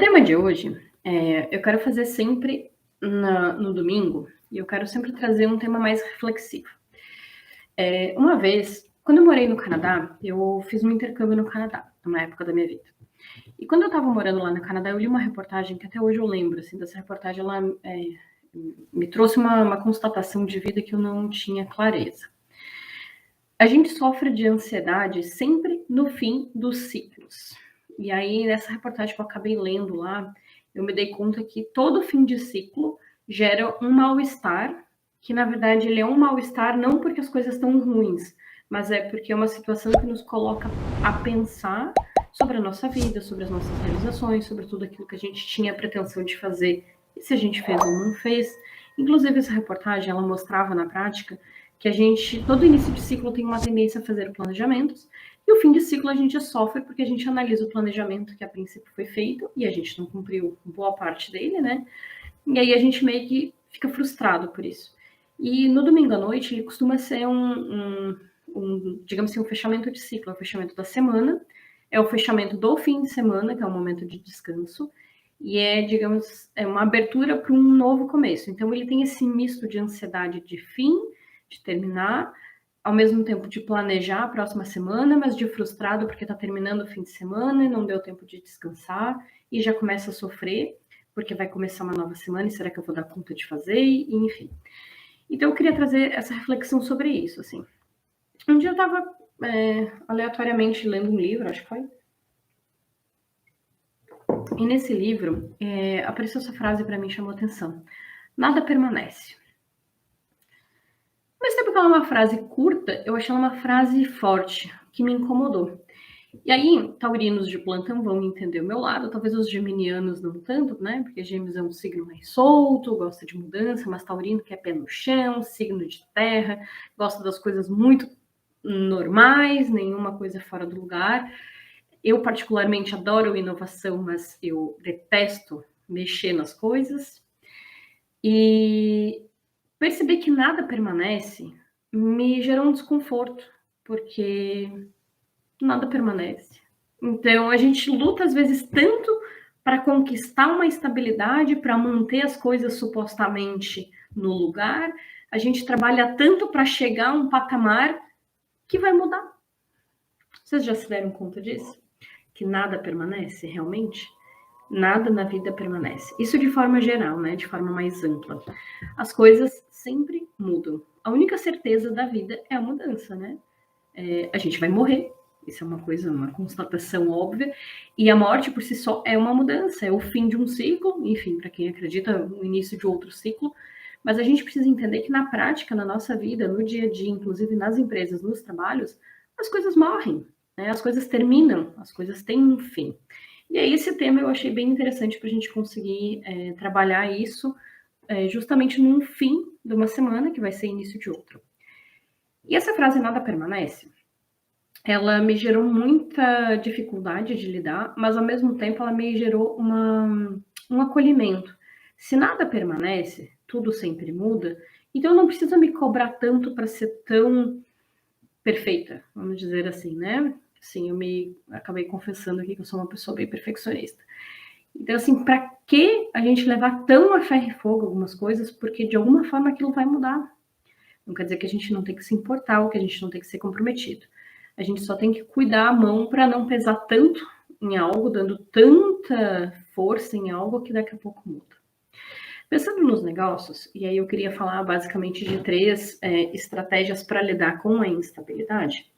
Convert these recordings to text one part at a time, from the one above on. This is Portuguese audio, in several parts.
tema de hoje, eu quero fazer sempre no domingo, e eu quero sempre trazer um tema mais reflexivo. Uma vez, quando eu morei no Canadá, eu fiz um intercâmbio no Canadá, numa época da minha vida. E quando eu estava morando lá no Canadá, eu li uma reportagem que até hoje eu lembro, assim, dessa reportagem, ela me trouxe uma constatação de vida que eu não tinha clareza. A gente sofre de ansiedade sempre no fim dos ciclos. E aí, nessa reportagem que eu acabei lendo lá, eu me dei conta que todo fim de ciclo gera um mal-estar, que na verdade ele é um mal-estar não porque as coisas estão ruins, mas é porque é uma situação que nos coloca a pensar sobre a nossa vida, sobre as nossas realizações, sobre tudo aquilo que a gente tinha a pretensão de fazer e se a gente fez ou não fez. Inclusive, essa reportagem, ela mostrava na prática que a gente, todo início de ciclo tem uma tendência a fazer planejamentos, e o fim de ciclo a gente sofre porque a gente analisa o planejamento que a princípio foi feito e a gente não cumpriu boa parte dele, né? E aí a gente meio que fica frustrado por isso. E no domingo à noite ele costuma ser digamos assim, um fechamento de ciclo, é o fechamento da semana, é o fechamento do fim de semana, que é um momento de descanso, e digamos, uma abertura para um novo começo. Então ele tem esse misto de ansiedade de fim, de terminar, ao mesmo tempo de planejar a próxima semana, mas de frustrado porque está terminando o fim de semana e não deu tempo de descansar e já começa a sofrer porque vai começar uma nova semana e será que eu vou dar conta de fazer? E, enfim. Então eu queria trazer essa reflexão sobre isso, assim. Um dia eu estava aleatoriamente lendo um livro, acho que foi. E nesse livro apareceu essa frase para mim, chamou atenção. Nada permanece. Mas tempo que ela é uma frase curta, eu achei ela uma frase forte, que me incomodou. E aí, taurinos de plantão vão entender o meu lado, talvez os geminianos não tanto, né? Porque Gêmeos é um signo mais solto, gosta de mudança, mas taurino quer pé no chão, signo de terra, gosta das coisas muito normais, nenhuma coisa fora do lugar. Eu, particularmente, adoro inovação, mas eu detesto mexer nas coisas. E perceber que nada permanece me gerou um desconforto, porque nada permanece. Então, a gente luta, às vezes, tanto para conquistar uma estabilidade, para manter as coisas supostamente no lugar, a gente trabalha tanto para chegar a um patamar que vai mudar. Vocês já se deram conta disso? Que nada permanece realmente? Nada na vida permanece. Isso de forma geral, né? De forma mais ampla. As coisas sempre mudam. A única certeza da vida é a mudança, né? A gente vai morrer. Isso é uma coisa, uma constatação óbvia. E a morte por si só é uma mudança, é o fim de um ciclo, enfim, para quem acredita, o início de outro ciclo. Mas a gente precisa entender que na prática, na nossa vida, no dia a dia, inclusive nas empresas, nos trabalhos, as coisas morrem, né? As coisas terminam, as coisas têm um fim. E aí esse tema eu achei bem interessante para a gente conseguir trabalhar isso justamente num fim de uma semana, que vai ser início de outra. E essa frase nada permanece, ela me gerou muita dificuldade de lidar, mas ao mesmo tempo ela me gerou um acolhimento. Se nada permanece, tudo sempre muda, então eu não preciso me cobrar tanto para ser tão perfeita, vamos dizer assim, né? Sim, eu me acabei confessando aqui que eu sou uma pessoa bem perfeccionista. Então, assim, para que a gente levar tão a ferro e fogo algumas coisas? Porque de alguma forma aquilo vai mudar. Não quer dizer que a gente não tem que se importar ou que a gente não tem que ser comprometido. A gente só tem que cuidar a mão para não pesar tanto em algo, dando tanta força em algo que daqui a pouco muda. Pensando nos negócios, e aí eu queria falar basicamente de 3 estratégias para lidar com a instabilidade.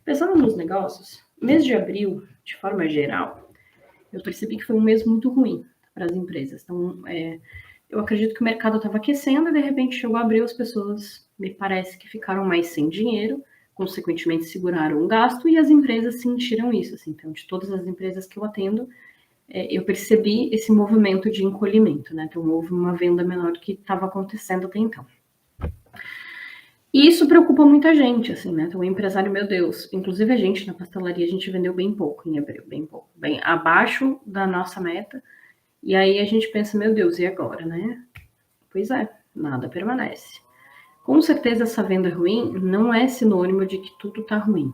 Pensando nos negócios, mês de abril, de forma geral, eu percebi que foi um mês muito ruim para as empresas. Então, eu acredito que o mercado estava aquecendo e de repente chegou abril, as pessoas me parece que ficaram mais sem dinheiro, consequentemente seguraram o gasto e as empresas sentiram isso. Assim. Então, de todas as empresas que eu atendo, eu percebi esse movimento de encolhimento, né? Então, houve uma venda menor do que estava acontecendo até então. E isso preocupa muita gente, assim, né? Então, o empresário, meu Deus, inclusive a gente na pastelaria, a gente vendeu bem pouco em abril, bem pouco, bem abaixo da nossa meta. E aí a gente pensa, meu Deus, e agora, né? Pois é, nada permanece. Com certeza essa venda ruim não é sinônimo de que tudo tá ruim.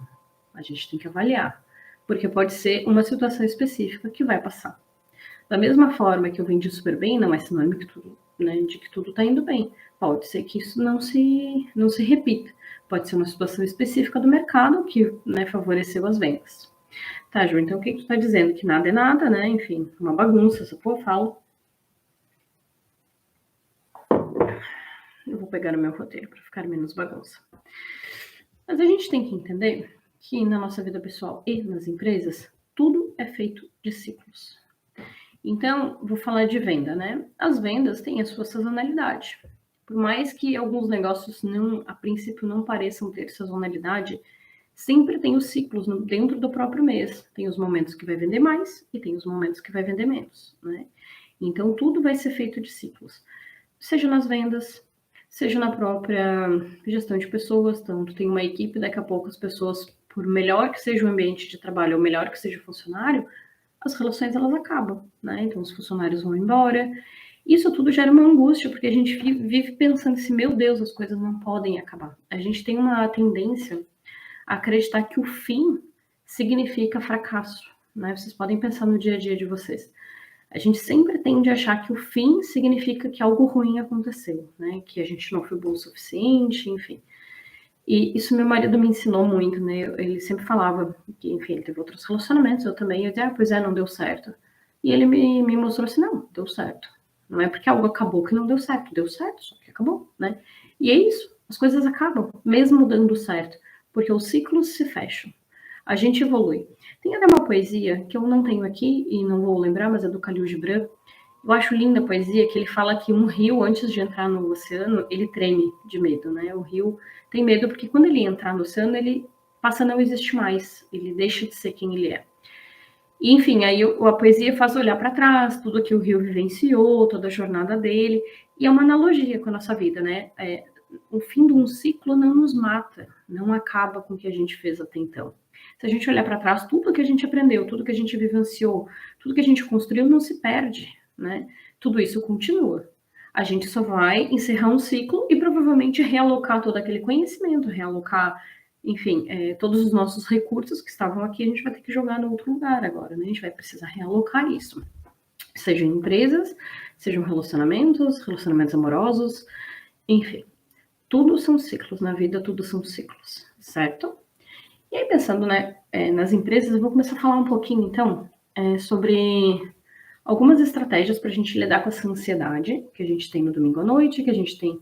A gente tem que avaliar, porque pode ser uma situação específica que vai passar. Da mesma forma que eu vendi super bem, não é sinônimo que tudo, né, de que tudo está indo bem. Pode ser que isso não se repita. Pode ser uma situação específica do mercado que, né, favoreceu as vendas. Tá, Ju, então o que tu tá dizendo? Que nada é nada, né? Enfim, uma bagunça, essa tua fala. Eu vou pegar o meu roteiro para ficar menos bagunça. Mas a gente tem que entender que na nossa vida pessoal e nas empresas, tudo é feito de ciclos. Então, vou falar de venda, né? As vendas têm a sua sazonalidade. Por mais que alguns negócios a princípio não pareçam ter sazonalidade, sempre tem os ciclos dentro do próprio mês. Tem os momentos que vai vender mais e tem os momentos que vai vender menos, né? Então, tudo vai ser feito de ciclos. Seja nas vendas, seja na própria gestão de pessoas. Então, tu tem uma equipe, daqui a pouco as pessoas, por melhor que seja o ambiente de trabalho, ou melhor que seja o funcionário, as relações elas acabam, né? Então, os funcionários vão embora. Isso tudo gera uma angústia, porque a gente vive pensando assim, meu Deus, as coisas não podem acabar. A gente tem uma tendência a acreditar que o fim significa fracasso, né? Vocês podem pensar no dia a dia de vocês. A gente sempre tende a achar que o fim significa que algo ruim aconteceu, né? Que a gente não foi bom o suficiente, enfim. E isso meu marido me ensinou muito, né? Ele sempre falava que, enfim, ele teve outros relacionamentos, eu também. Eu dizia, pois é, não deu certo. E ele me mostrou assim, não, deu certo. Não é porque algo acabou que não deu certo, só que acabou, né? E é isso, as coisas acabam, mesmo dando certo, porque os ciclos se fecham. A gente evolui. Tem até uma poesia que eu não tenho aqui e não vou lembrar, mas é do Khalil Gibran. Eu acho linda a poesia que ele fala que um rio, antes de entrar no oceano, ele treme de medo, né? O rio tem medo porque quando ele entrar no oceano, ele passa a não existir mais, ele deixa de ser quem ele é. E, enfim, aí a poesia faz olhar para trás, tudo que o rio vivenciou, toda a jornada dele, e é uma analogia com a nossa vida, né? O fim de um ciclo não nos mata, não acaba com o que a gente fez até então. Se a gente olhar para trás, tudo que a gente aprendeu, tudo que a gente vivenciou, tudo que a gente construiu não se perde, né? Tudo isso continua. A gente só vai encerrar um ciclo e provavelmente realocar todo aquele conhecimento, realocar, enfim, todos os nossos recursos que estavam aqui, a gente vai ter que jogar no outro lugar agora, né? A gente vai precisar realocar isso. Sejam empresas, sejam relacionamentos amorosos, enfim. Tudo são ciclos na vida, tudo são ciclos, certo? E aí, pensando, né, nas empresas, eu vou começar a falar um pouquinho, então, sobre algumas estratégias para a gente lidar com essa ansiedade que a gente tem no domingo à noite, que a gente tem,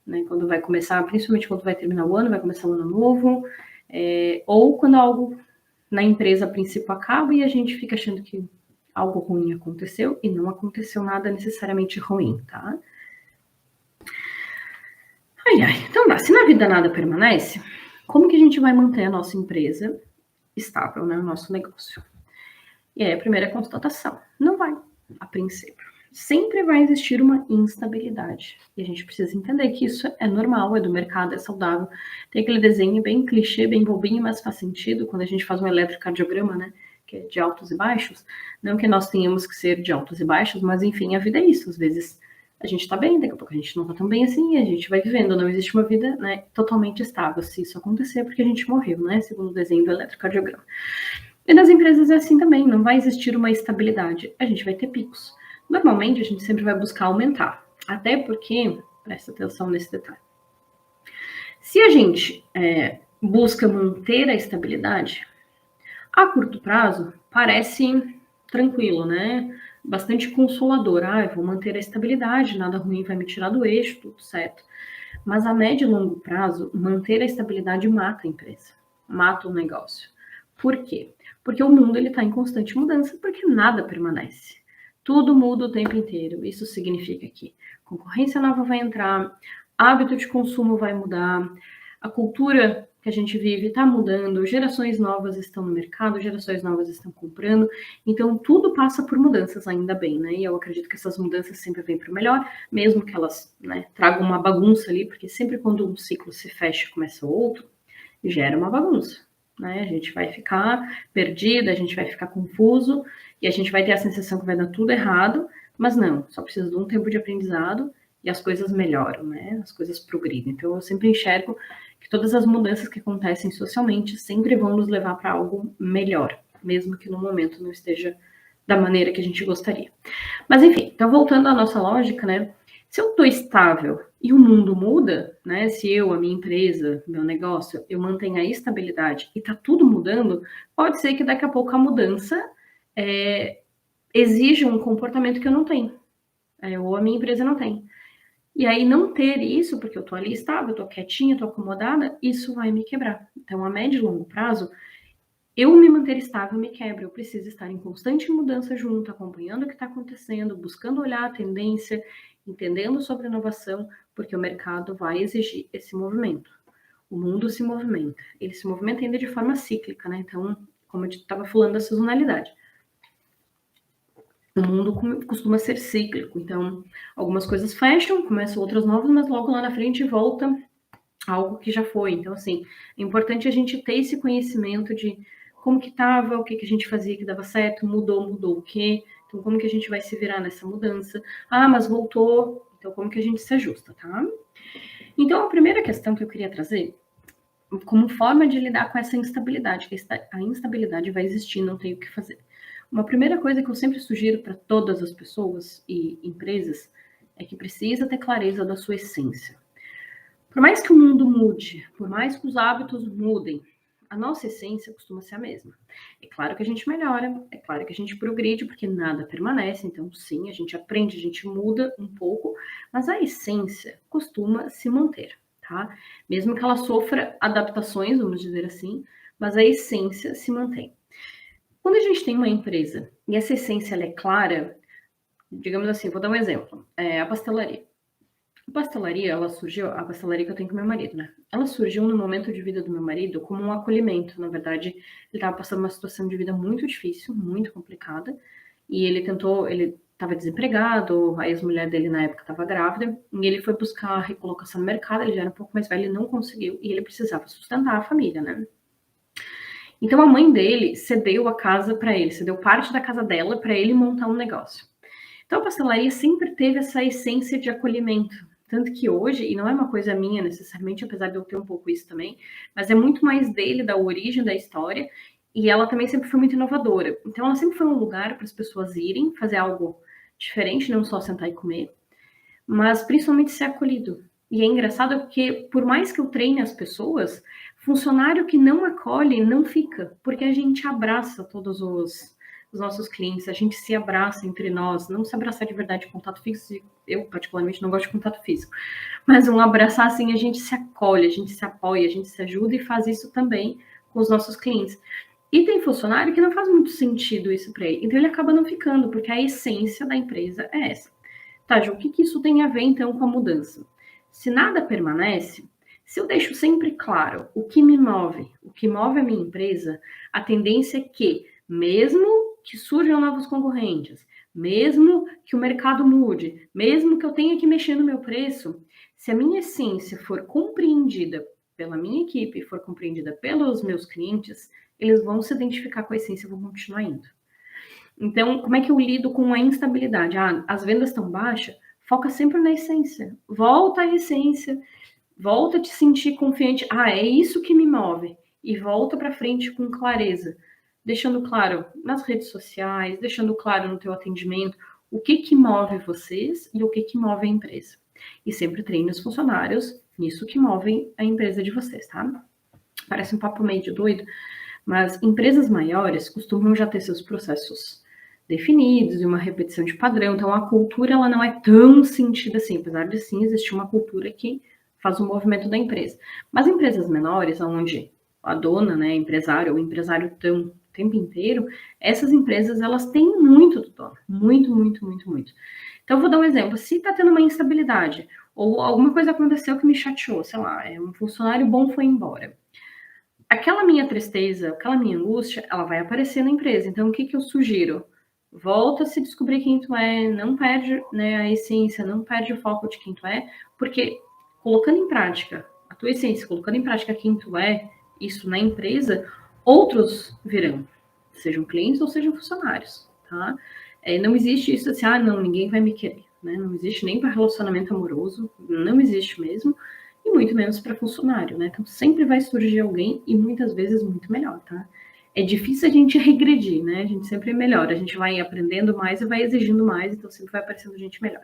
né, quando vai começar, principalmente quando vai terminar o ano, vai começar o ano novo, ou quando algo na empresa a princípio acaba e a gente fica achando que algo ruim aconteceu e não aconteceu nada necessariamente ruim, tá? Então dá. Se na vida nada permanece, como que a gente vai manter a nossa empresa estável, né, o nosso negócio? E aí a primeira constatação, não vai, a princípio. Sempre vai existir uma instabilidade. E a gente precisa entender que isso é normal, é do mercado, é saudável. Tem aquele desenho bem clichê, bem bobinho, mas faz sentido quando a gente faz um eletrocardiograma, né? Que é de altos e baixos. Não que nós tenhamos que ser de altos e baixos, mas enfim, a vida é isso. Às vezes a gente tá bem, daqui a pouco a gente não tá tão bem assim, e a gente vai vivendo. Não existe uma vida, né, totalmente estável. Se isso acontecer, é porque a gente morreu, né? Segundo o desenho do eletrocardiograma. E nas empresas é assim também, não vai existir uma estabilidade, a gente vai ter picos. Normalmente a gente sempre vai buscar aumentar, até porque, presta atenção nesse detalhe, se a gente busca manter a estabilidade, a curto prazo parece tranquilo, né? Bastante consolador. Eu vou manter a estabilidade, nada ruim vai me tirar do eixo, tudo certo. Mas a médio e longo prazo, manter a estabilidade mata a empresa, mata o negócio. Por quê? Porque o mundo está em constante mudança, porque nada permanece. Tudo muda o tempo inteiro. Isso significa que concorrência nova vai entrar, hábito de consumo vai mudar, a cultura que a gente vive está mudando, gerações novas estão no mercado, gerações novas estão comprando, então tudo passa por mudanças, ainda bem, né? E eu acredito que essas mudanças sempre vêm para o melhor, mesmo que elas, né, tragam uma bagunça ali, porque sempre quando um ciclo se fecha e começa outro, gera uma bagunça, né? A gente vai ficar perdida, a gente vai ficar confuso e a gente vai ter a sensação que vai dar tudo errado, mas não, só precisa de um tempo de aprendizado e as coisas melhoram, né? As coisas progridem. Então eu sempre enxergo que todas as mudanças que acontecem socialmente sempre vão nos levar para algo melhor, mesmo que no momento não esteja da maneira que a gente gostaria. Mas enfim, então voltando à nossa lógica, né? Se eu estou estável e o mundo muda, né? Se eu, a minha empresa, meu negócio, eu mantenho a estabilidade e está tudo mudando, pode ser que daqui a pouco a mudança exija um comportamento que eu não tenho, ou a minha empresa não tem. E aí não ter isso, porque eu estou ali estável, estou quietinha, estou acomodada, isso vai me quebrar. Então, a médio e longo prazo, eu me manter estável me quebra. Eu preciso estar em constante mudança junto, acompanhando o que está acontecendo, buscando olhar a tendência, entendendo sobre inovação, porque o mercado vai exigir esse movimento. O mundo se movimenta. Ele se movimenta ainda de forma cíclica, né? Então, como eu estava falando da sazonalidade. O mundo costuma ser cíclico, então algumas coisas fecham, começam outras novas, mas logo lá na frente volta algo que já foi. Então, assim, é importante a gente ter esse conhecimento de como que estava, o que a gente fazia que dava certo, mudou o quê? Então, como que a gente vai se virar nessa mudança? Ah, mas voltou, então como que a gente se ajusta, tá? Então, a primeira questão que eu queria trazer, como forma de lidar com essa instabilidade, que a instabilidade vai existir, não tem o que fazer. Uma primeira coisa que eu sempre sugiro para todas as pessoas e empresas é que precisa ter clareza da sua essência. Por mais que o mundo mude, por mais que os hábitos mudem, a nossa essência costuma ser a mesma. É claro que a gente melhora, é claro que a gente progride, porque nada permanece, então sim, a gente aprende, a gente muda um pouco, mas a essência costuma se manter, tá? Mesmo que ela sofra adaptações, vamos dizer assim, mas a essência se mantém. Quando a gente tem uma empresa e essa essência ela é clara, digamos assim, vou dar um exemplo, a pastelaria. A pastelaria, ela surgiu, a pastelaria que eu tenho com meu marido, né? Ela surgiu no momento de vida do meu marido como um acolhimento. Na verdade, ele estava passando uma situação de vida muito difícil, muito complicada, e ele estava desempregado, a ex-mulher dele na época estava grávida, e ele foi buscar recolocação no mercado, ele já era um pouco mais velho, ele não conseguiu, e ele precisava sustentar a família, né? Então a mãe dele cedeu a casa para ele, cedeu parte da casa dela para ele montar um negócio. Então a pastelaria sempre teve essa essência de acolhimento. Tanto que hoje, e não é uma coisa minha necessariamente, apesar de eu ter um pouco isso também, mas é muito mais dele, da origem da história, e ela também sempre foi muito inovadora. Então ela sempre foi um lugar para as pessoas irem, fazer algo diferente, não só sentar e comer, mas principalmente ser acolhido. E é engraçado porque, por mais que eu treine as pessoas, funcionário que não acolhe não fica, porque a gente abraça todos os nossos clientes, a gente se abraça entre nós, não se abraçar de verdade em contato físico, eu particularmente não gosto de contato físico, mas um abraçar assim, a gente se acolhe, a gente se apoia, a gente se ajuda e faz isso também com os nossos clientes. E tem funcionário que não faz muito sentido isso para ele, então ele acaba não ficando, porque a essência da empresa é essa. Tá, Ju, o que isso tem a ver então com a mudança? Se nada permanece, se eu deixo sempre claro o que move a minha empresa, a tendência é que, mesmo que surjam novos concorrentes, mesmo que o mercado mude, mesmo que eu tenha que mexer no meu preço, se a minha essência for compreendida pela minha equipe, for compreendida pelos meus clientes, eles vão se identificar com a essência e vão continuar indo. Então, como é que eu lido com a instabilidade? Ah, as vendas estão baixas? Foca sempre na essência. Volta à essência. Volta a te sentir confiante. Ah, é isso que me move. E volta para frente com clareza. Deixando claro nas redes sociais, deixando claro no teu atendimento o que move vocês e o que move a empresa. E sempre treine os funcionários nisso que movem a empresa de vocês, tá? Parece um papo meio doido, mas empresas maiores costumam já ter seus processos definidos e uma repetição de padrão. Então, a cultura ela não é tão sentida assim, apesar de sim existir uma cultura que faz o movimento da empresa. Mas empresas menores, onde a dona, né, empresário ou empresário estão o tempo inteiro, essas empresas elas têm muito do dono, muito, muito, muito, muito. Então, eu vou dar um exemplo. Se está tendo uma instabilidade ou alguma coisa aconteceu que me chateou, sei lá, um funcionário bom foi embora. Aquela minha tristeza, aquela minha angústia, ela vai aparecer na empresa. Então, o que eu sugiro? Volta a se descobrir quem tu é, não perde, né, a essência, não perde o foco de quem tu é, porque colocando em prática a tua essência, colocando em prática quem tu é, isso na empresa, outros virão, sejam clientes ou sejam funcionários, tá? Não existe isso assim, não, ninguém vai me querer, né? Não existe nem para relacionamento amoroso, não existe mesmo, e muito menos para funcionário, né? Então sempre vai surgir alguém e muitas vezes muito melhor, tá? é difícil a gente regredir, né? A gente sempre melhora, a gente vai aprendendo mais e vai exigindo mais, então sempre vai aparecendo gente melhor.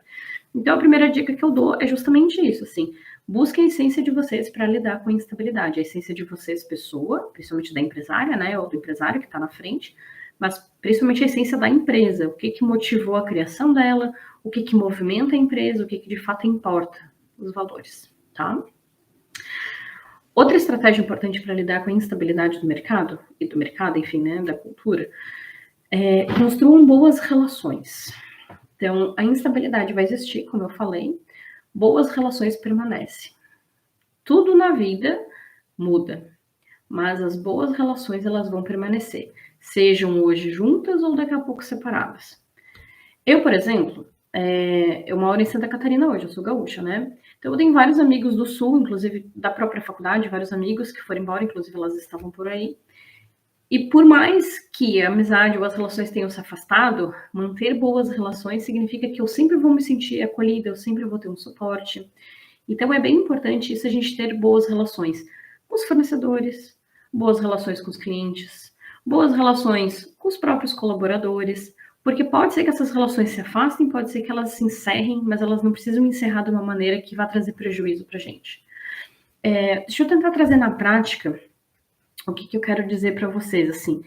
Então a primeira dica que eu dou é justamente isso, assim, busquem a essência de vocês para lidar com a instabilidade, a essência de vocês, pessoa, principalmente da empresária, né, ou do empresário que está na frente, mas principalmente a essência da empresa, o que motivou a criação dela, o que movimenta a empresa, o que de fato importa, os valores, tá? Outra estratégia importante para lidar com a instabilidade do mercado, enfim, né, da cultura, é construam boas relações. Então, a instabilidade vai existir, como eu falei, boas relações permanecem. Tudo na vida muda, mas as boas relações elas vão permanecer, sejam hoje juntas ou daqui a pouco separadas. Eu, por exemplo, eu moro em Santa Catarina hoje, eu sou gaúcha, né? Então eu tenho vários amigos do Sul, inclusive da própria faculdade, vários amigos que foram embora, inclusive elas estavam por aí. E por mais que a amizade ou as relações tenham se afastado, manter boas relações significa que eu sempre vou me sentir acolhida, eu sempre vou ter um suporte. Então é bem importante isso, a gente ter boas relações com os fornecedores, boas relações com os clientes, boas relações com os próprios colaboradores, porque pode ser que essas relações se afastem, pode ser que elas se encerrem, mas elas não precisam encerrar de uma maneira que vá trazer prejuízo para a gente. Deixa eu tentar trazer na prática o que eu quero dizer para vocês, assim.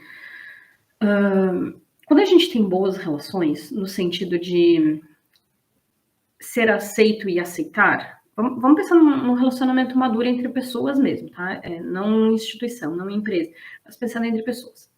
Quando a gente tem boas relações, no sentido de ser aceito e aceitar, vamos pensar num relacionamento maduro entre pessoas mesmo, tá? Não instituição, não empresa, mas pensando entre pessoas.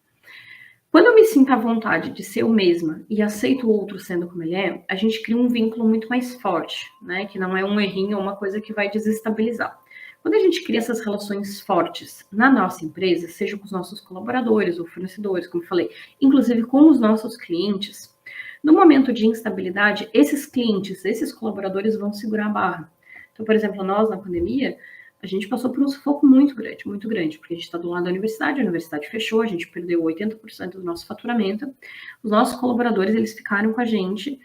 Quando eu me sinto à vontade de ser eu mesma e aceito o outro sendo como ele é, a gente cria um vínculo muito mais forte, né? Que não é um errinho ou uma coisa que vai desestabilizar. Quando a gente cria essas relações fortes na nossa empresa, seja com os nossos colaboradores ou fornecedores, como eu falei, inclusive com os nossos clientes, no momento de instabilidade, esses clientes, esses colaboradores vão segurar a barra. Então, por exemplo, nós na pandemia, a gente passou por um sufoco muito grande, porque a gente está do lado da universidade, a universidade fechou, a gente perdeu 80% do nosso faturamento. Os nossos colaboradores, eles ficaram com a gente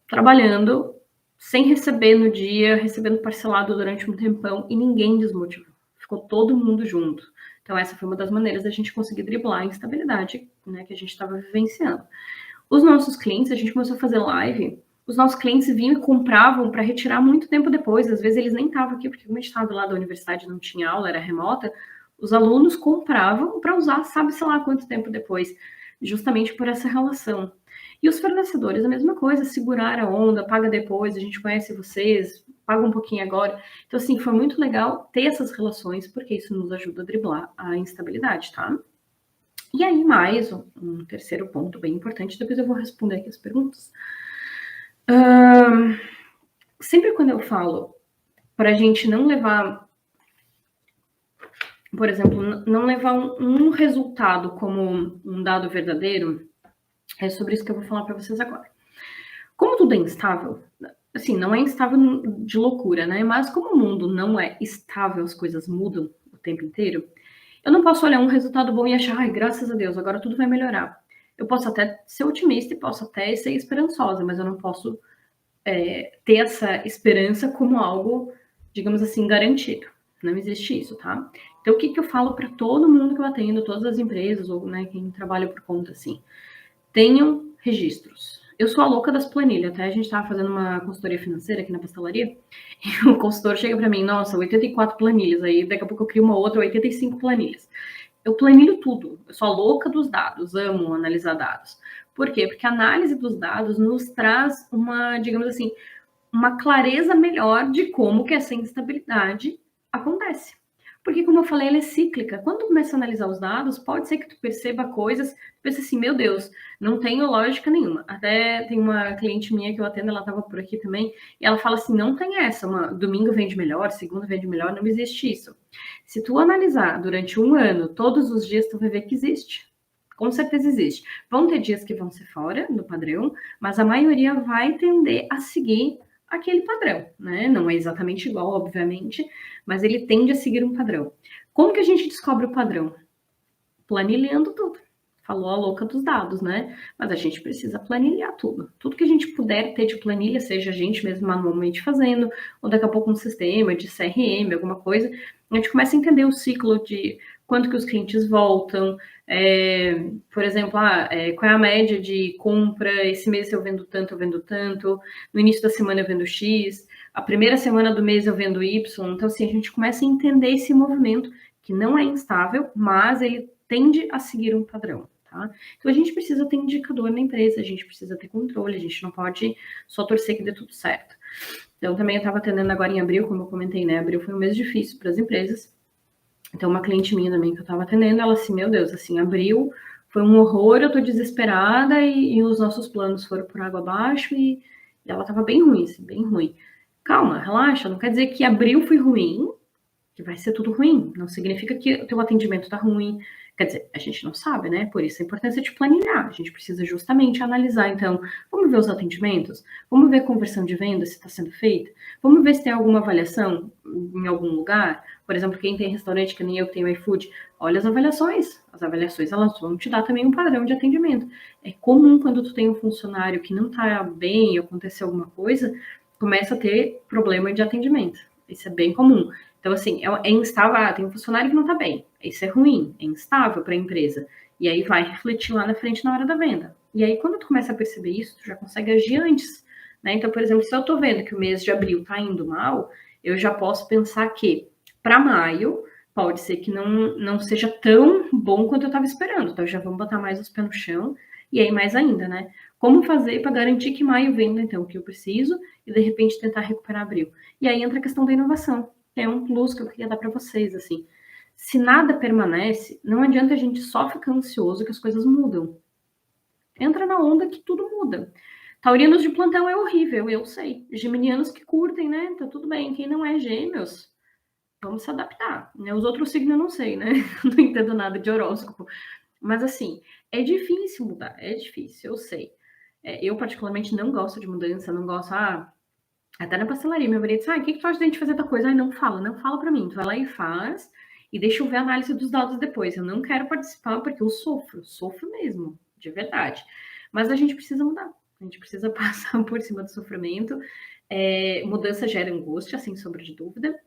trabalhando sem receber no dia, recebendo parcelado durante um tempão e ninguém desmotivou. Ficou todo mundo junto. Então essa foi uma das maneiras da gente conseguir driblar a instabilidade, né, que a gente estava vivenciando. Os nossos clientes, a gente começou a fazer live, os nossos clientes vinham e compravam para retirar muito tempo depois. Às vezes eles nem estavam aqui, porque como a gente estava lá da universidade, não tinha aula, era remota, os alunos compravam para usar, sabe-se lá quanto tempo depois, justamente por essa relação. E os fornecedores, a mesma coisa, segurar a onda, paga depois, a gente conhece vocês, paga um pouquinho agora. Então, assim, foi muito legal ter essas relações, porque isso nos ajuda a driblar a instabilidade, tá? E aí, mais um terceiro ponto bem importante, depois eu vou responder aqui as perguntas. Sempre quando eu falo para a gente não levar, por exemplo, não levar um resultado como um dado verdadeiro, é sobre isso que eu vou falar para vocês agora. Como tudo é instável, assim, não é instável de loucura, né? Mas como o mundo não é estável, as coisas mudam o tempo inteiro, eu não posso olhar um resultado bom e achar, ai, graças a Deus, agora tudo vai melhorar. Eu posso até ser otimista e posso até ser esperançosa, mas eu não posso ter essa esperança como algo, digamos assim, garantido. Não existe isso, tá? Então, o que eu falo para todo mundo que eu atendo, todas as empresas, ou né, quem trabalha por conta, assim, tenham registros. Eu sou a louca das planilhas, até a gente estava fazendo uma consultoria financeira aqui na pastelaria, e o consultor chega para mim, nossa, 84 planilhas, aí daqui a pouco eu crio uma outra, 85 planilhas. Eu planilho tudo, eu sou a louca dos dados, amo analisar dados. Por quê? Porque a análise dos dados nos traz uma, digamos assim, uma clareza melhor de como que essa instabilidade acontece. Porque, como eu falei, ela é cíclica. Quando tu começa a analisar os dados, pode ser que tu perceba coisas, tu pensa assim, meu Deus, não tenho lógica nenhuma. Até tem uma cliente minha que eu atendo, ela estava por aqui também, e ela fala assim, não tem essa, domingo vende melhor, segunda vende melhor, não existe isso. Se tu analisar durante um ano, todos os dias, tu vai ver que existe. Com certeza existe. Vão ter dias que vão ser fora do padrão, mas a maioria vai tender a seguir aquele padrão, né? Não é exatamente igual, obviamente, mas ele tende a seguir um padrão. Como que a gente descobre o padrão? Planilhando tudo. Falou a louca dos dados, né? Mas a gente precisa planilhar tudo. Tudo que a gente puder ter de planilha, seja a gente mesmo manualmente fazendo, ou daqui a pouco um sistema de CRM, alguma coisa, a gente começa a entender o ciclo de quanto que os clientes voltam, por exemplo, qual é a média de compra, esse mês eu vendo tanto, no início da semana eu vendo X, a primeira semana do mês eu vendo Y. Então, assim, a gente começa a entender esse movimento, que não é instável, mas ele tende a seguir um padrão. Tá? Então a gente precisa ter indicador na empresa, a gente precisa ter controle, a gente não pode só torcer que dê tudo certo. Então também eu estava atendendo agora em abril, como eu comentei, né? Abril foi um mês difícil para as empresas. Então uma cliente minha também que eu estava atendendo, ela assim, meu Deus, assim, abril foi um horror, eu tô desesperada e os nossos planos foram por água abaixo e ela estava bem ruim, assim, bem ruim. Calma, relaxa, não quer dizer que abril foi ruim, que vai ser tudo ruim. Não significa que o teu atendimento tá ruim. Quer dizer, a gente não sabe, né? Por isso a importância de planilhar. A gente precisa justamente analisar. Então, vamos ver os atendimentos? Vamos ver a conversão de venda, se está sendo feita? Vamos ver se tem alguma avaliação em algum lugar? Por exemplo, quem tem restaurante, que nem eu que tenho iFood, olha as avaliações. As avaliações, elas vão te dar também um padrão de atendimento. É comum quando tu tem um funcionário que não tá bem, aconteceu alguma coisa, começa a ter problema de atendimento. Isso é bem comum. Então, assim, é instável, tem um funcionário que não tá bem. Isso é ruim, é instável para a empresa. E aí vai refletir lá na frente na hora da venda. E aí, quando tu começa a perceber isso, tu já consegue agir antes. Né? Então, por exemplo, se eu tô vendo que o mês de abril tá indo mal, eu já posso pensar que para maio pode ser que não seja tão bom quanto eu estava esperando. Então, já vamos botar mais os pés no chão. E aí, mais ainda, né? Como fazer para garantir que maio venda, então, o que eu preciso e, de repente, tentar recuperar abril. E aí entra a questão da inovação. É um plus que eu queria dar para vocês, assim. Se nada permanece, não adianta a gente só ficar ansioso que as coisas mudam. Entra na onda que tudo muda. Taurinos de plantão é horrível, eu sei. Geminianos que curtem, né? Tá tudo bem. Quem não é gêmeos, vamos se adaptar. Né? Os outros signos eu não sei, né? Não entendo nada de horóscopo. Mas, assim, é difícil mudar. É difícil, eu sei. Eu, particularmente, não gosto de mudança. Não gosto, até na pastelaria, meu marido disse, o que tu acha de a gente fazer tal coisa? Ai, não fala pra mim. Tu vai lá e faz, e deixa eu ver a análise dos dados depois. Eu não quero participar porque eu sofro mesmo, de verdade. Mas a gente precisa mudar, a gente precisa passar por cima do sofrimento. Mudança gera angústia, sem sombra de dúvida.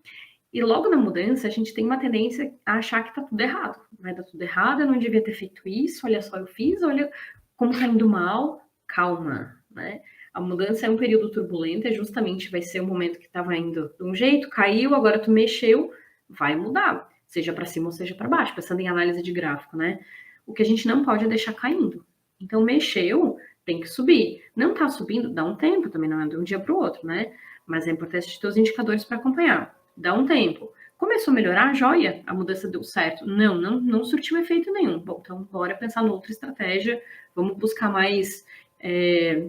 E logo na mudança, a gente tem uma tendência a achar que tá tudo errado. Vai dar tudo errado, eu não devia ter feito isso, olha só, eu fiz, olha como tá indo mal. Calma, né? A mudança é um período turbulento, justamente vai ser um momento que estava indo de um jeito, caiu, agora tu mexeu, vai mudar, seja para cima ou seja para baixo, pensando em análise de gráfico, né? O que a gente não pode é deixar caindo. Então, mexeu, tem que subir. Não tá subindo, dá um tempo, também não é de um dia para o outro, né? Mas é importante ter os indicadores para acompanhar. Dá um tempo. Começou a melhorar, joia, a mudança deu certo. Não surtiu efeito nenhum. Bom, então bora pensar em outra estratégia, vamos buscar mais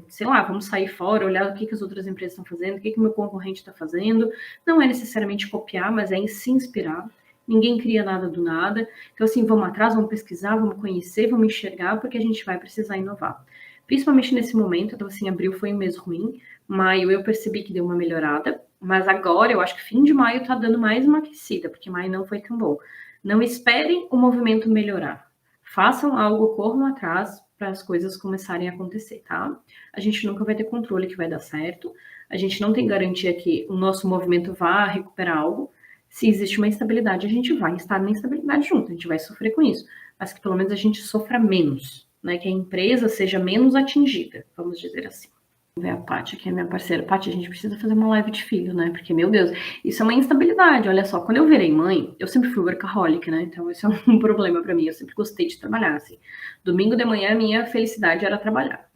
sei lá, vamos sair fora, olhar o que as outras empresas estão fazendo, o que o meu concorrente está fazendo. Não é necessariamente copiar, mas é em se inspirar. Ninguém cria nada do nada. Então, assim, vamos atrás, vamos pesquisar, vamos conhecer, vamos enxergar, porque a gente vai precisar inovar. Principalmente nesse momento, então, assim, abril foi um mês ruim, maio eu percebi que deu uma melhorada, mas agora eu acho que fim de maio tá dando mais uma aquecida, porque maio não foi tão bom. Não esperem o movimento melhorar. Façam algo, corram atrás, para as coisas começarem a acontecer, tá? A gente nunca vai ter controle que vai dar certo, a gente não tem garantia que o nosso movimento vá recuperar algo. Se existe uma instabilidade, a gente vai estar na instabilidade junto, a gente vai sofrer com isso, mas que pelo menos a gente sofra menos, né? Que a empresa seja menos atingida, vamos dizer assim. Ver a Paty, que é minha parceira. Paty, a gente precisa fazer uma live de filho, né? Porque, meu Deus, isso é uma instabilidade. Olha só, quando eu virei mãe, eu sempre fui workaholic, né? Então, isso é um problema para mim. Eu sempre gostei de trabalhar, assim. Domingo de manhã, a minha felicidade era trabalhar.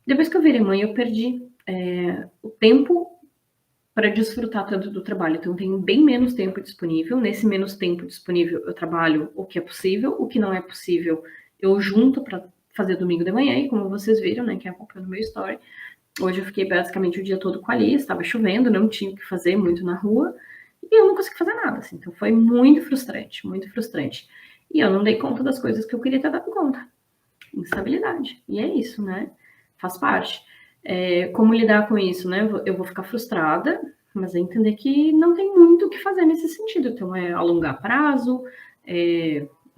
Depois que eu virei mãe, eu perdi o tempo para desfrutar tanto do trabalho. Então, eu tenho bem menos tempo disponível. Nesse menos tempo disponível, eu trabalho o que é possível. O que não é possível, eu junto para fazer domingo de manhã. E como vocês viram, né, quem acompanha no meu story, hoje eu fiquei basicamente o dia todo com a Alice, estava chovendo, não tinha o que fazer muito na rua, e eu não consegui fazer nada, assim, então foi muito frustrante, muito frustrante. E eu não dei conta das coisas que eu queria ter dado conta. Instabilidade. E é isso, né? Faz parte. Como lidar com isso, né? Eu vou ficar frustrada, mas é entender que não tem muito o que fazer nesse sentido. Então, alongar prazo,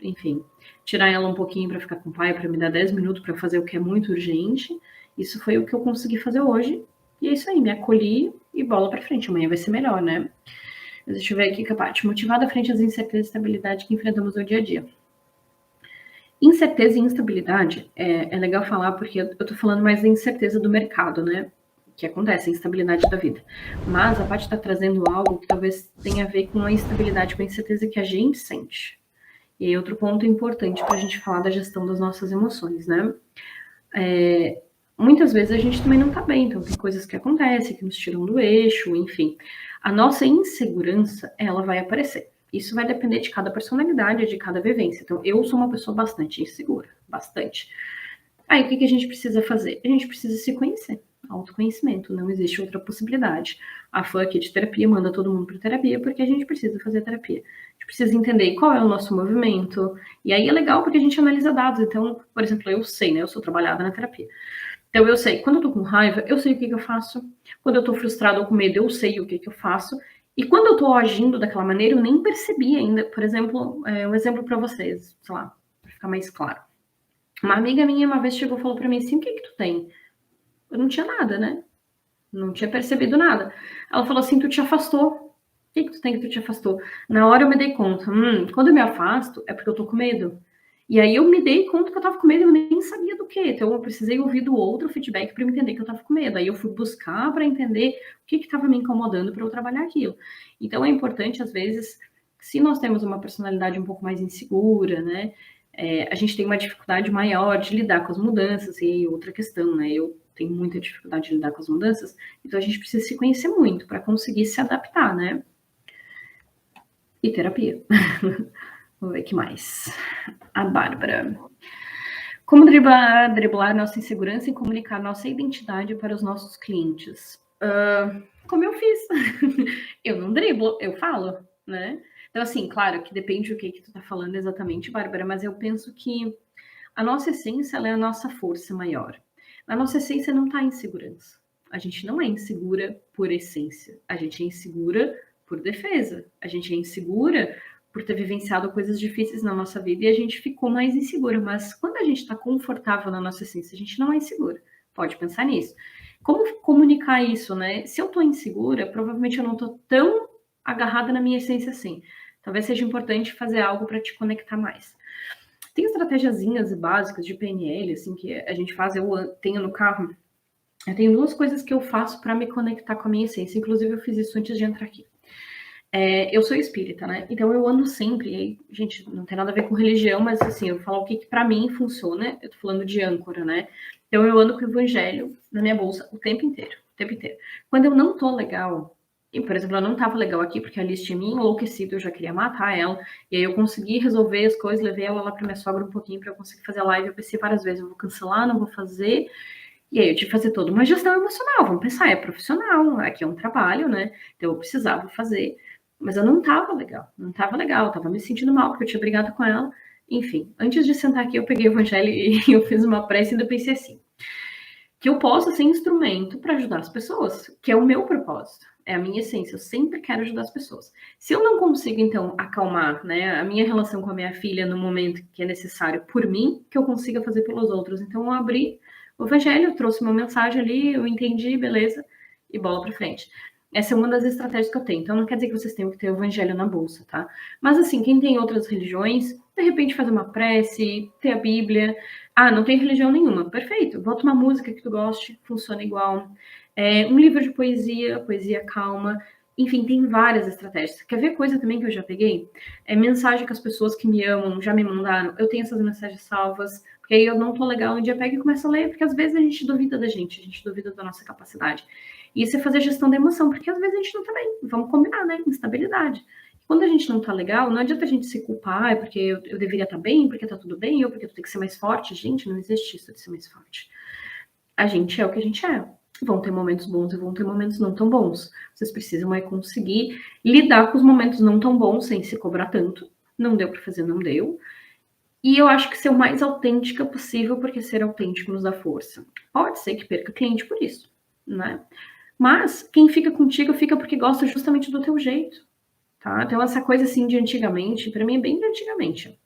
enfim, tirar ela um pouquinho para ficar com o pai, para me dar 10 minutos para fazer o que é muito urgente. Isso foi o que eu consegui fazer hoje. E é isso aí, me acolhi e bola para frente. Amanhã vai ser melhor, né? Mas deixa eu ver aqui, Capati. Motivada frente às incertezas e instabilidade que enfrentamos no dia a dia. Incerteza e instabilidade é legal falar porque eu tô falando mais da incerteza do mercado, né? Que acontece, a instabilidade da vida. Mas a Paty está trazendo algo que talvez tenha a ver com a instabilidade, com a incerteza que a gente sente. E aí, outro ponto importante para a gente falar da gestão das nossas emoções, né? Muitas vezes a gente também não tá bem, então tem coisas que acontecem, que nos tiram do eixo, enfim. A nossa insegurança, ela vai aparecer. Isso vai depender de cada personalidade, de cada vivência. Então, eu sou uma pessoa bastante insegura, bastante. Aí, o que a gente precisa fazer? A gente precisa se conhecer. Autoconhecimento, não existe outra possibilidade. A fã aqui de terapia manda todo mundo para terapia porque a gente precisa fazer terapia. A gente precisa entender qual é o nosso movimento. E aí é legal porque a gente analisa dados. Então, por exemplo, eu sei, né? Eu sou trabalhada na terapia. Então eu sei, quando eu tô com raiva, eu sei o que eu faço. Quando eu tô frustrada ou com medo, eu sei o que eu faço. E quando eu tô agindo daquela maneira, eu nem percebi ainda. Por exemplo, um exemplo para vocês, sei lá, para ficar mais claro. Uma amiga minha uma vez chegou e falou para mim assim, o que tu tem? Eu não tinha nada, né? Não tinha percebido nada. Ela falou assim, tu te afastou. O que tu tem que tu te afastou? Na hora eu me dei conta, quando eu me afasto é porque eu tô com medo. E aí eu me dei conta que eu tava com medo e eu nem sabia do que. Então eu precisei ouvir do outro feedback para eu entender que eu tava com medo. Aí eu fui buscar para entender o que tava me incomodando para eu trabalhar aquilo. Então é importante, às vezes, se nós temos uma personalidade um pouco mais insegura, né? A gente tem uma dificuldade maior de lidar com as mudanças. E outra questão, né? Eu tenho muita dificuldade de lidar com as mudanças, então a gente precisa se conhecer muito para conseguir se adaptar, né? E terapia. Vamos ver o que mais. A Bárbara. Como driblar nossa insegurança e comunicar nossa identidade para os nossos clientes? Como eu fiz. Eu não driblo, eu falo, né? Então, assim, claro que depende do que tu tá falando exatamente, Bárbara, mas eu penso que a nossa essência, ela é a nossa força maior. A nossa essência não está em segurança. A gente não é insegura por essência. A gente é insegura por defesa. A gente é insegura por ter vivenciado coisas difíceis na nossa vida e a gente ficou mais insegura. Mas quando a gente está confortável na nossa essência, a gente não é insegura. Pode pensar nisso. Como comunicar isso, né? Se eu estou insegura, provavelmente eu não estou tão agarrada na minha essência assim. Talvez seja importante fazer algo para te conectar mais. Tem estratégiazinhas básicas de PNL, assim, que a gente faz, eu tenho no carro. Eu tenho duas coisas que eu faço para me conectar com a minha essência. Inclusive, eu fiz isso antes de entrar aqui. Eu sou espírita, né? Então, eu ando sempre. E, gente, não tem nada a ver com religião, mas, assim, eu vou falar o que para mim funciona. Eu tô falando de âncora, né? Então, eu ando com o evangelho na minha bolsa o tempo inteiro. O tempo inteiro. Quando eu não tô legal, e, por exemplo, ela não estava legal aqui porque a Alice tinha me enlouquecido, eu já queria matar ela. E aí eu consegui resolver as coisas, levei ela lá para minha sogra um pouquinho para eu conseguir fazer a live. Eu pensei várias vezes, eu vou cancelar, não vou fazer. E aí eu tive que fazer toda uma gestão emocional. Vamos pensar, é profissional, aqui é um trabalho, né? Então eu precisava fazer. Mas eu não estava legal, não estava legal, eu tava me sentindo mal porque eu tinha brigado com ela. Enfim, antes de sentar aqui, eu peguei o evangelho e eu fiz uma prece e ainda pensei assim, que eu possa ser instrumento para ajudar as pessoas, que é o meu propósito, é a minha essência, eu sempre quero ajudar as pessoas. Se eu não consigo, então, acalmar, né, a minha relação com a minha filha no momento que é necessário por mim, que eu consiga fazer pelos outros. Então, eu abri o evangelho, eu trouxe uma mensagem ali, eu entendi, beleza, e bola para frente. Essa é uma das estratégias que eu tenho. Então, não quer dizer que vocês tenham que ter o evangelho na bolsa, tá? Mas, assim, quem tem outras religiões, de repente fazer uma prece, ter a Bíblia. Ah, não tem religião nenhuma. Perfeito. Bota uma música que tu goste, funciona igual. Um livro de poesia, poesia calma. Enfim, tem várias estratégias. Quer ver coisa também que eu já peguei? Mensagem que as pessoas que me amam já me mandaram. Eu tenho essas mensagens salvas, porque aí eu não tô legal, um dia pego e começo a ler, porque às vezes a gente duvida da gente, a gente duvida da nossa capacidade. E isso é fazer gestão da emoção, porque às vezes a gente não tá bem. Vamos combinar, né? Instabilidade. Quando a gente não tá legal, não adianta a gente se culpar, porque eu deveria estar bem, porque tá tudo bem, ou porque tu tem que ser mais forte. Gente, não existe isso de ser mais forte. A gente é o que a gente é. Vão ter momentos bons e vão ter momentos não tão bons. Vocês precisam conseguir lidar com os momentos não tão bons sem se cobrar tanto. Não deu para fazer, não deu. E eu acho que ser o mais autêntica possível, porque ser autêntico nos dá força. Pode ser que perca cliente por isso, né? Mas quem fica contigo fica porque gosta justamente do teu jeito. Tá? Então, essa coisa assim de antigamente, para mim é bem de antigamente.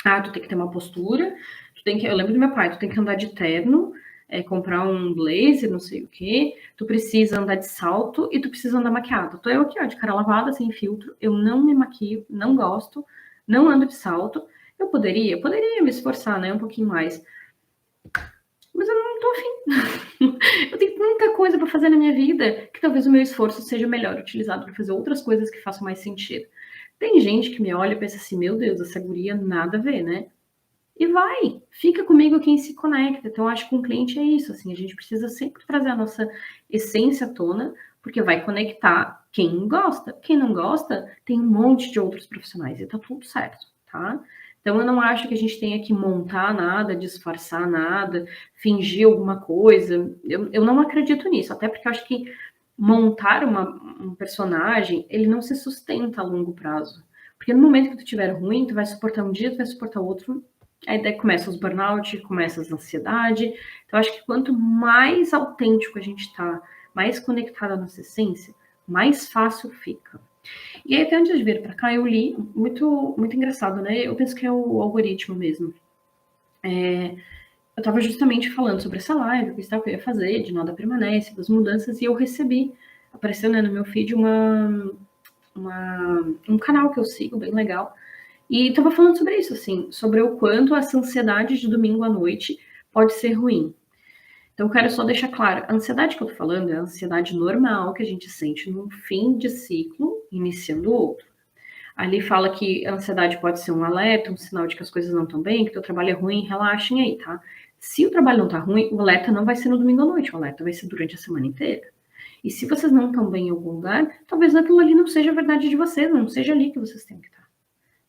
Ah, tu tem que ter uma postura, tu tem que. Eu lembro do meu pai, tu tem que andar de terno, comprar um blazer, não sei o quê, tu precisa andar de salto e tu precisa andar maquiado. Tô eu aqui, ó, de cara lavada, sem filtro, eu não me maquio, não gosto, não ando de salto. Eu poderia me esforçar, né, um pouquinho mais, mas eu não tô afim. Eu tenho muita coisa para fazer na minha vida que talvez o meu esforço seja melhor utilizado para fazer outras coisas que façam mais sentido. Tem gente que me olha e pensa assim, meu Deus, essa guria nada a ver, né? E vai, fica comigo quem se conecta. Então, acho que com o cliente é isso, assim, a gente precisa sempre trazer a nossa essência à tona, porque vai conectar quem gosta. Quem não gosta, tem um monte de outros profissionais e tá tudo certo, tá? Então, eu não acho que a gente tenha que montar nada, disfarçar nada, fingir alguma coisa. Eu não acredito nisso, até porque eu acho que montar um personagem, ele não se sustenta a longo prazo. Porque no momento que tu estiver ruim, tu vai suportar um dia, tu vai suportar outro, aí daí começa os burnout, começa as ansiedade. Então, acho que quanto mais autêntico a gente tá, mais conectado à nossa essência, mais fácil fica. E aí, até antes de vir para cá, eu li, muito engraçado, né? Eu penso que é o algoritmo mesmo. Eu estava justamente falando sobre essa live, o que eu ia fazer, de nada permanece, das mudanças, e eu recebi, apareceu, né, no meu feed um canal que eu sigo, bem legal, e estava falando sobre isso, assim, sobre o quanto essa ansiedade de domingo à noite pode ser ruim. Então, eu quero só deixar claro, a ansiedade que eu tô falando é a ansiedade normal que a gente sente no fim de ciclo, iniciando outro. Ali fala que a ansiedade pode ser um alerta, um sinal de que as coisas não estão bem, que o teu trabalho é ruim, relaxem aí, tá? Se o trabalho não tá ruim, o alerta não vai ser no domingo à noite, o alerta vai ser durante a semana inteira. E se vocês não estão bem em algum lugar, talvez aquilo ali não seja a verdade de vocês, não seja ali que vocês têm que estar.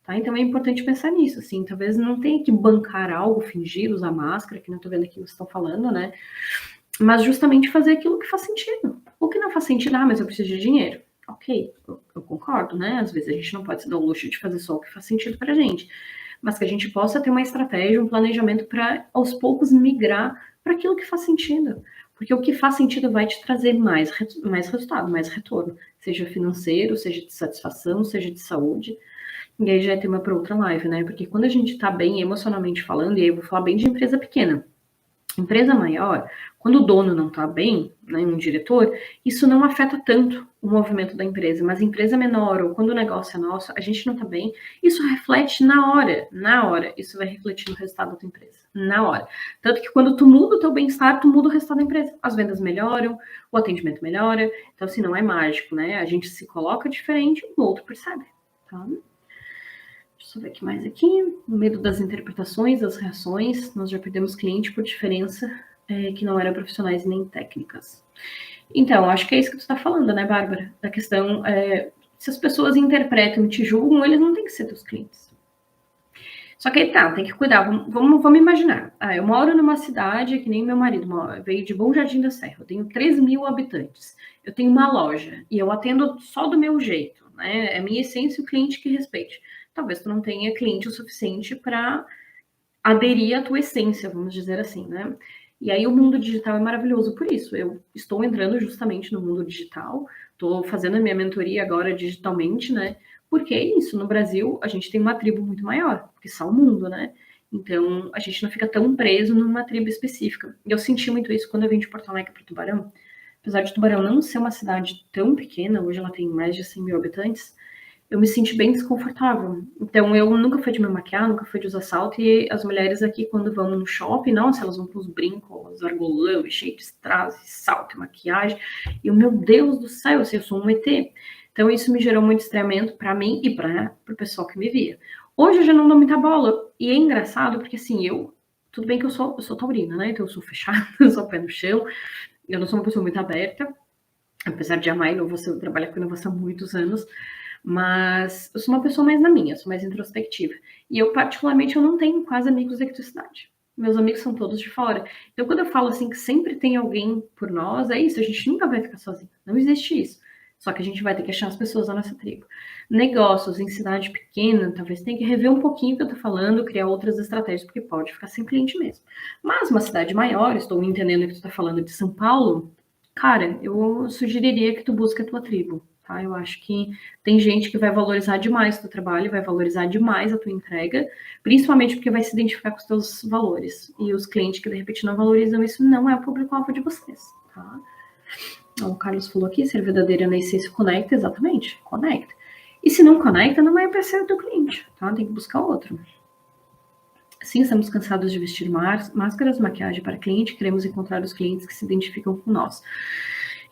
Tá? Então é importante pensar nisso, assim, talvez não tenha que bancar algo, fingir, usar máscara, que não tô vendo aqui o que vocês estão falando, né? Mas justamente fazer aquilo que faz sentido. O que não faz sentido, mas eu preciso de dinheiro. Ok, eu concordo, né? Às vezes a gente não pode se dar o luxo de fazer só o que faz sentido pra gente. Mas que a gente possa ter uma estratégia, um planejamento para aos poucos migrar para aquilo que faz sentido. Porque o que faz sentido vai te trazer mais resultado, mais retorno. Seja financeiro, seja de satisfação, seja de saúde. E aí já é tema para outra live, né? Porque quando a gente tá bem emocionalmente falando, e aí eu vou falar bem de empresa pequena. Empresa maior, quando o dono não está bem, né, um diretor, isso não afeta tanto o movimento da empresa, mas empresa menor, ou quando o negócio é nosso, a gente não está bem, isso reflete na hora, isso vai refletir no resultado da tua empresa, na hora. Tanto que quando tu muda o teu bem-estar, tu muda o resultado da empresa. As vendas melhoram, o atendimento melhora, então assim, não é mágico, né? A gente se coloca diferente, o outro percebe, tá? Deixa eu ver aqui mais aqui. No medo das interpretações, das reações, nós já perdemos cliente por diferença que não eram profissionais nem técnicas. Então, acho que é isso que tu está falando, né, Bárbara? Da questão, se as pessoas interpretam e te julgam, eles não têm que ser teus clientes. Só que aí tá, tem que cuidar. Vamos imaginar. Eu moro numa cidade que nem meu marido veio de Bom Jardim da Serra. Eu tenho 3.000 habitantes. Eu tenho uma loja e eu atendo só do meu jeito, né? É a minha essência e o cliente que respeite. Talvez tu não tenha cliente o suficiente para aderir à tua essência, vamos dizer assim, né? E aí o mundo digital é maravilhoso por isso. Eu estou entrando justamente no mundo digital, estou fazendo a minha mentoria agora digitalmente, né? Porque é isso, no Brasil a gente tem uma tribo muito maior, que são o mundo, né? Então a gente não fica tão preso numa tribo específica. E eu senti muito isso quando eu vim de Porto Alegre para Tubarão. Apesar de Tubarão não ser uma cidade tão pequena, hoje ela tem mais de 100.000 habitantes, eu me senti bem desconfortável. Então, eu nunca fui de me maquiar, nunca fui de usar salto, e as mulheres aqui, quando vão no shopping, nossa, elas vão com os brincos, os argolão, cheio de strass, salto e maquiagem, e o meu Deus do céu, assim, eu sou um ET. Então, isso me gerou muito estranhamento para mim e para o pessoal que me via. Hoje eu já não dou muita bola, e é engraçado, porque assim, tudo bem que eu sou taurina, né, então eu sou fechada, eu sou pé no chão, eu não sou uma pessoa muito aberta, apesar de amar inovação, trabalhar com inovação há muitos anos, mas eu sou uma pessoa mais na minha, sou mais introspectiva. E eu, particularmente, eu não tenho quase amigos daqui da cidade. Meus amigos são todos de fora. Então, quando eu falo assim que sempre tem alguém por nós, é isso, a gente nunca vai ficar sozinho. Não existe isso. Só que a gente vai ter que achar as pessoas da nossa tribo. Negócios em cidade pequena, talvez tenha que rever um pouquinho o que eu tô falando, criar outras estratégias, porque pode ficar sem cliente mesmo. Mas uma cidade maior, estou entendendo que tu tá falando de São Paulo, cara, eu sugeriria que tu busque a tua tribo. tá? Eu acho que tem gente que vai valorizar demais o teu trabalho, vai valorizar demais a tua entrega, principalmente porque vai se identificar com os teus valores. E os clientes que de repente não valorizam isso não é o público-alvo de vocês, tá? O Carlos falou aqui, ser verdadeira na essência conecta, exatamente, conecta. E se não conecta, não vai ser o teu cliente, tá? Tem que buscar outro. Sim, estamos cansados de vestir máscaras, maquiagem para cliente, queremos encontrar os clientes que se identificam com nós.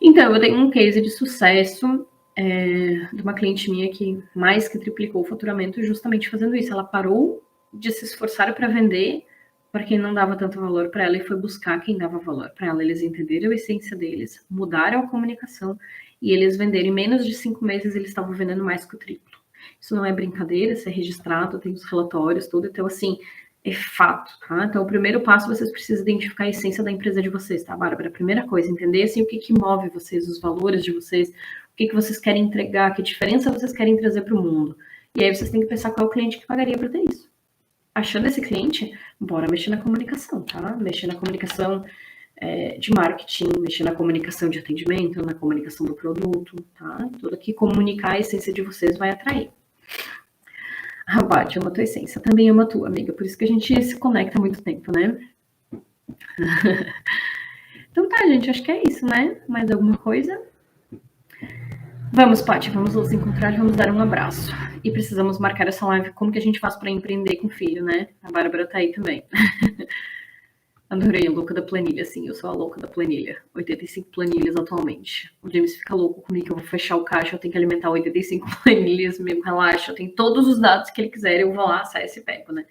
Então, eu tenho um case de sucesso de uma cliente minha que mais que triplicou o faturamento justamente fazendo isso. Ela parou de se esforçar para vender para quem não dava tanto valor para ela e foi buscar quem dava valor para ela. Eles entenderam a essência deles, mudaram a comunicação e eles venderam. Em menos de 5 meses, eles estavam vendendo mais que o triplo. Isso não é brincadeira, isso é registrado, tem os relatórios, tudo. Então, assim, é fato, tá? Então, o primeiro passo, vocês precisam identificar a essência da empresa de vocês, tá, Bárbara? A primeira coisa, entender, assim, o que move vocês, os valores de vocês, o que vocês querem entregar, que diferença vocês querem trazer para o mundo. E aí, vocês têm que pensar qual é o cliente que pagaria para ter isso. Achando esse cliente, bora mexer na comunicação, tá? Mexer na comunicação de marketing, mexer na comunicação de atendimento, na comunicação do produto, tá? Tudo que comunicar a essência de vocês vai atrair. A Paty ama a tua essência, também ama a tua, amiga. Por isso que a gente se conecta há muito tempo, né? Então tá, gente, acho que é isso, né? Mais alguma coisa? Vamos, Paty, vamos nos encontrar e vamos dar um abraço. E precisamos marcar essa live, como que a gente faz para empreender com filho, né? A Bárbara tá aí também. Adorei, a louca da planilha, sim, eu sou a louca da planilha. 85 planilhas atualmente. O James fica louco comigo, eu vou fechar o caixa, eu tenho que alimentar 85 planilhas, mesmo, relaxa, eu tenho todos os dados que ele quiser, eu vou lá, acesso e pego, né?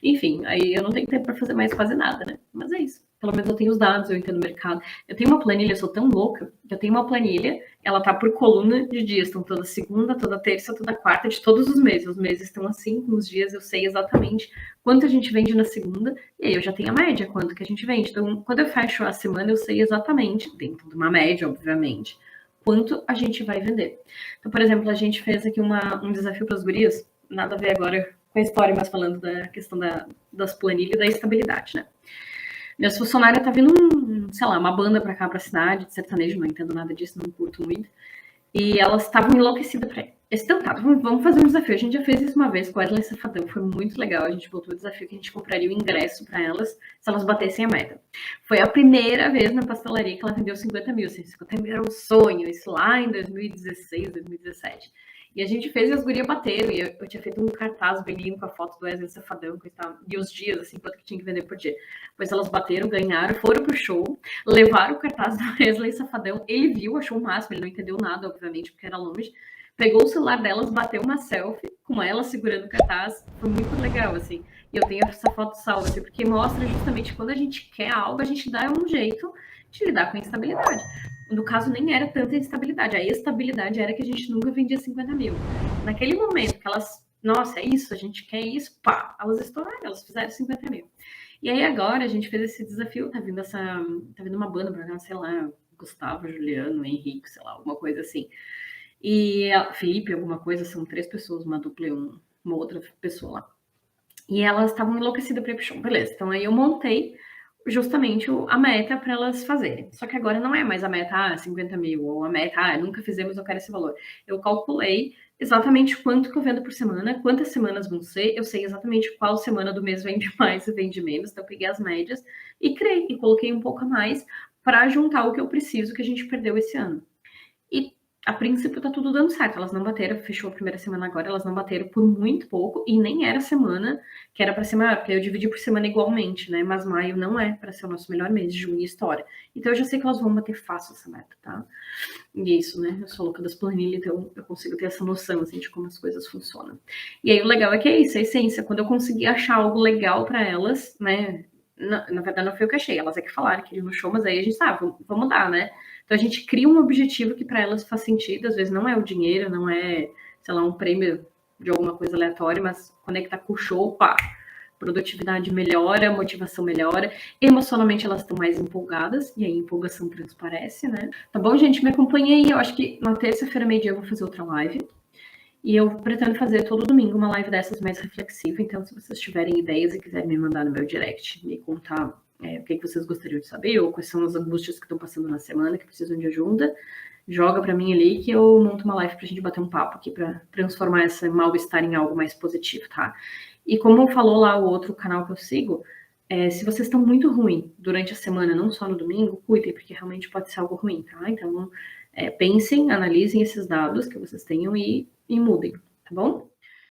Enfim, aí eu não tenho tempo para fazer mais quase nada, né? Mas é isso. Pelo menos eu tenho os dados, eu entendo o mercado. Eu tenho uma planilha, eu sou tão louca, que eu tenho uma planilha, ela tá por coluna de dias, estão toda segunda, toda terça, toda quarta, de todos os meses. Os meses estão assim, com os dias eu sei exatamente quanto a gente vende na segunda, e aí eu já tenho a média, quanto que a gente vende. Então, quando eu fecho a semana, eu sei exatamente, dentro de uma média, obviamente, quanto a gente vai vender. Então, por exemplo, a gente fez aqui um desafio para as gurias, nada a ver agora com a história, mas falando da questão das planilhas e da estabilidade, né? Meus funcionários tá vindo, sei lá, uma banda pra cá, pra cidade, de sertanejo, não entendo nada disso, não curto muito. E elas estavam enlouquecidas pra esse então tá, vamos fazer um desafio. A gente já fez isso uma vez com a Wesley Safadão, foi muito legal. A gente botou o desafio que a gente compraria o ingresso para elas se elas batessem a meta. Foi a primeira vez na pastelaria que ela vendeu 50 mil. 50 mil era um sonho, isso lá em 2016, 2017. E a gente fez e as gurias bateram. E eu tinha feito um cartaz bem lindo com a foto do Wesley Safadão e os dias, assim, quanto que tinha que vender por dia. Pois elas bateram, ganharam, foram pro show, levaram o cartaz do Wesley Safadão. Ele viu, achou o máximo, ele não entendeu nada, obviamente, porque era longe. Pegou o celular delas, bateu uma selfie com ela segurando o cartaz. Foi muito legal, assim. E eu tenho essa foto salva, assim, porque mostra justamente que quando a gente quer algo, a gente dá um jeito de lidar com a instabilidade. No caso, nem era tanta instabilidade. A estabilidade era que a gente nunca vendia 50 mil. Naquele momento que elas, nossa, é isso, a gente quer isso, pá, elas estouraram, elas fizeram 50 mil. E aí agora a gente fez esse desafio, tá vindo uma banda pra cá, sei lá, Gustavo, Juliano, Henrique, sei lá, alguma coisa assim. E a Felipe, alguma coisa, são 3 pessoas, uma dupla e uma outra pessoa lá. E elas estavam enlouquecidas para ir pro show. Beleza, então aí eu montei justamente a meta para elas fazerem. Só que agora não é mais a meta, 50 mil, ou a meta, nunca fizemos, eu quero esse valor. Eu calculei exatamente quanto que eu vendo por semana, quantas semanas vão ser, eu sei exatamente qual semana do mês vende mais e vende menos, então eu peguei as médias e criei, e coloquei um pouco a mais para juntar o que eu preciso que a gente perdeu esse ano. E a princípio tá tudo dando certo. Elas não bateram, fechou a primeira semana agora, elas não bateram por muito pouco e nem era semana que era para ser maior, porque eu dividi por semana igualmente, né? Mas maio não é para ser o nosso melhor mês, junho e história. Então eu já sei que elas vão bater fácil essa meta, tá? E é isso, né? Eu sou louca das planilhas, então eu consigo ter essa noção, assim, de como as coisas funcionam. E aí o legal é que é isso, a essência. Quando eu consegui achar algo legal para elas, né? Na verdade não foi o que achei, elas é que falaram que iriam no show, mas aí a gente vamos dar, né? Então a gente cria um objetivo que para elas faz sentido, às vezes não é o dinheiro, não é, sei lá, um prêmio de alguma coisa aleatória, mas conectar com o show, pá, produtividade melhora, motivação melhora, emocionalmente elas estão mais empolgadas, e aí a empolgação transparece, né? Tá bom, gente? Me acompanha aí, eu acho que na terça-feira, meio-dia, eu vou fazer outra live. E eu pretendo fazer todo domingo uma live dessas mais reflexiva, então se vocês tiverem ideias e quiserem me mandar no meu direct, me contar o que vocês gostariam de saber, ou quais são as angústias que estão passando na semana, que precisam de ajuda, joga para mim ali que eu monto uma live pra gente bater um papo aqui para transformar esse mal-estar em algo mais positivo, tá? E como falou lá o outro canal que eu sigo, se vocês estão muito ruim durante a semana, não só no domingo, cuidem, porque realmente pode ser algo ruim, tá? Então, pensem, analisem esses dados que vocês tenham e mudem, tá bom?